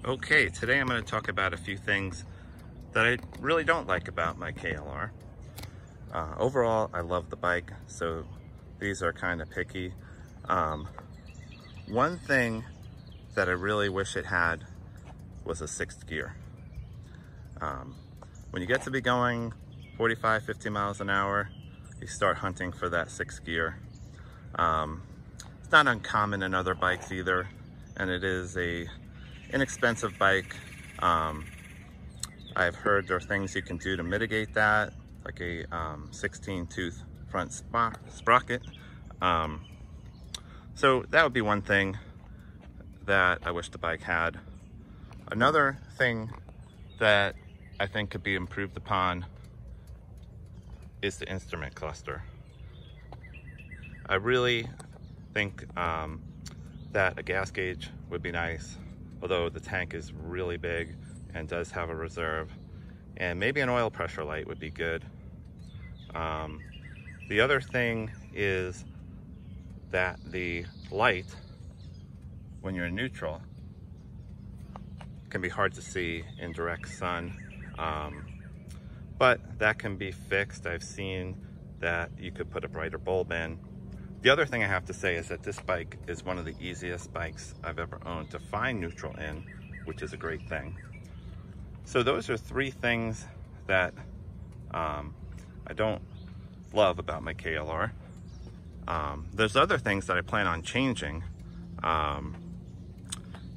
Okay, today I'm going to talk about a few things that I really don't like about my KLR. Overall, I love the bike, so these are kind of picky. One thing that I really wish it had was a sixth gear. When you get to be going 45, 50 miles an hour, you start hunting for that sixth gear. It's not uncommon in other bikes either, and it is a inexpensive bike. I've heard there are things you can do to mitigate that, like a 16 tooth front sprocket. So that would be one thing that I wish the bike had. Another thing that I think could be improved upon is the instrument cluster. I really think that a gas gauge would be nice, although the tank is really big and does have a reserve. And maybe an oil pressure light would be good. The other thing is that the light, when you're in neutral, can be hard to see in direct sun. But that can be fixed. I've seen that you could put a brighter bulb in. The other thing I have to say is that this bike is one of the easiest bikes I've ever owned to find neutral in, which is a great thing. So those are three things that I don't love about my KLR. There's other things that I plan on changing.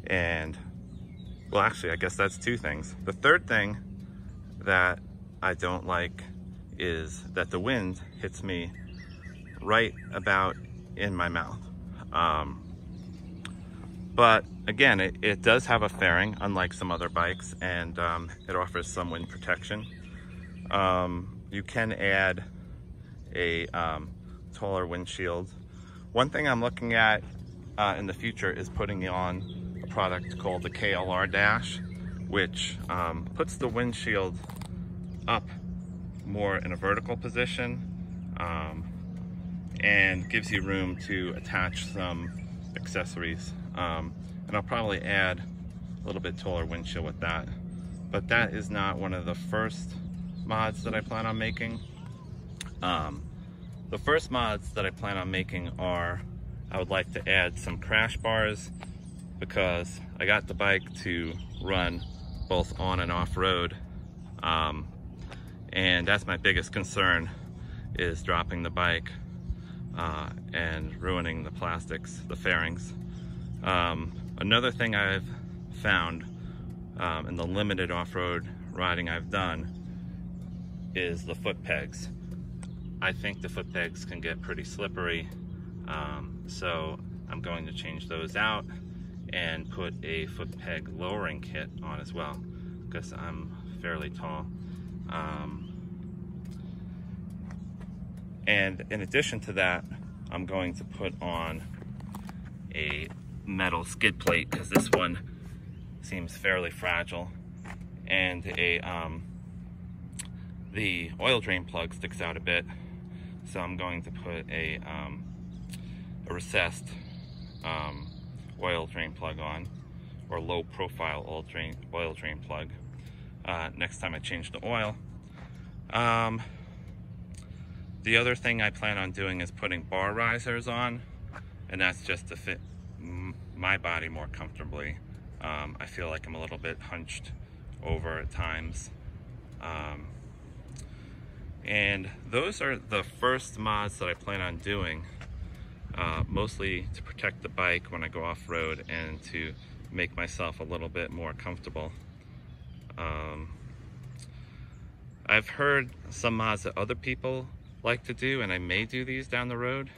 And well, actually, I guess that's two things. The third thing that I don't like is that the wind hits me right about in my mouth. But again, it does have a fairing, unlike some other bikes, and it offers some wind protection. You can add a taller windshield. One thing I'm looking at in the future is putting on a product called the KLR Dash, which puts the windshield up more in a vertical position and gives you room to attach some accessories. And I'll probably add a little bit taller windshield with that. But that is not one of the first mods that I plan on making. The first mods that I plan on making are, I would like to add some crash bars, because I got the bike to run both on and off road. And that's my biggest concern, is dropping the bike and ruining the plastics, the fairings. Another thing I've found in the limited off-road riding I've done is the foot pegs. I think the foot pegs can get pretty slippery, so I'm going to change those out and put a foot peg lowering kit on as well, because I'm fairly tall. And in addition to that, I'm going to put on a metal skid plate, because this one seems fairly fragile, and the oil drain plug sticks out a bit, so I'm going to put a recessed oil drain plug on, or low profile oil drain plug, next time I change the oil. The other thing I plan on doing is putting bar risers on, and that's just to fit my body more comfortably. I feel like I'm a little bit hunched over at times. And those are the first mods that I plan on doing, mostly to protect the bike when I go off-road and to make myself a little bit more comfortable. I've heard some mods that other people like to do, and I may do these down the road.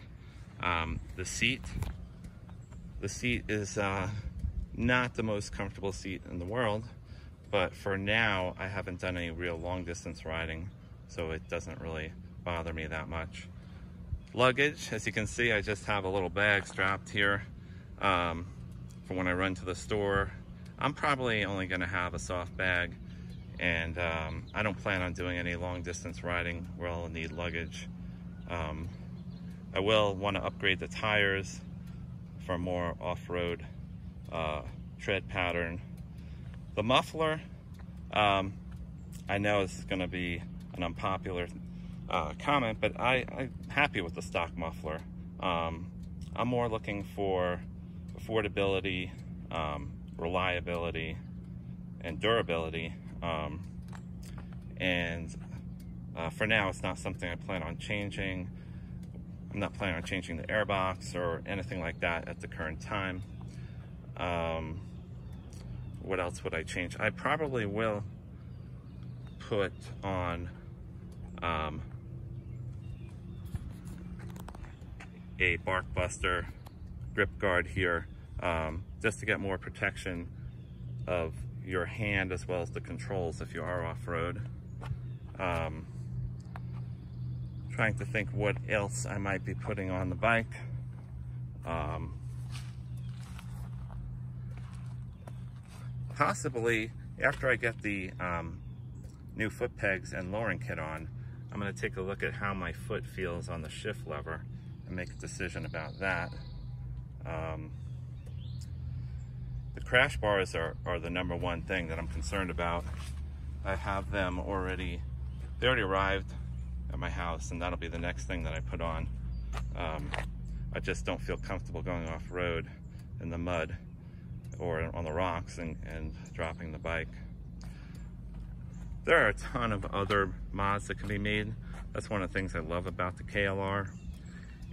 The seat is not the most comfortable seat in the world, but for now I haven't done any real long distance riding, so it doesn't really bother me that much. Luggage, as you can see, I just have a little bag strapped here for when I run to the store. I'm probably only going to have a soft bag, and I don't plan on doing any long distance riding where I'll need luggage. I will want to upgrade the tires for more off-road tread pattern, The muffler, I know this is going to be an unpopular comment, but I'm happy with the stock muffler. I'm more looking for affordability, reliability, and durability. For now, it's not something I plan on changing. I'm not planning on changing the airbox or anything like that at the current time. What else would I change? I probably will put on a bark buster grip guard here, just to get more protection of your hand as well as the controls if you are off-road. Trying to think what else I might be putting on the bike. Possibly after I get the new foot pegs and lowering kit on, I'm going to take a look at how my foot feels on the shift lever and make a decision about that. The crash bars are the number one thing that I'm concerned about. I have them already, they already arrived at my house, and that'll be the next thing that I put on. I just don't feel comfortable going off-road in the mud or on the rocks and dropping the bike. There are a ton of other mods that can be made. That's one of the things I love about the KLR.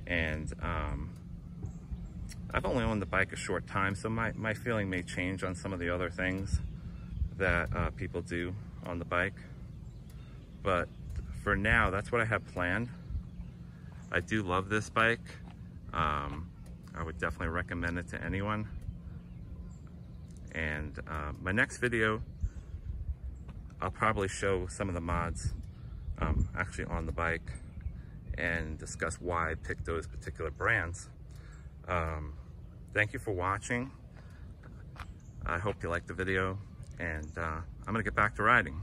And I've only owned the bike a short time, so my feeling may change on some of the other things that people do on the bike. But for now, that's what I have planned. I do love this bike. I would definitely recommend it to anyone. And my next video, I'll probably show some of the mods actually on the bike and discuss why I picked those particular brands. Thank you for watching. I hope you liked the video, and I'm gonna get back to riding.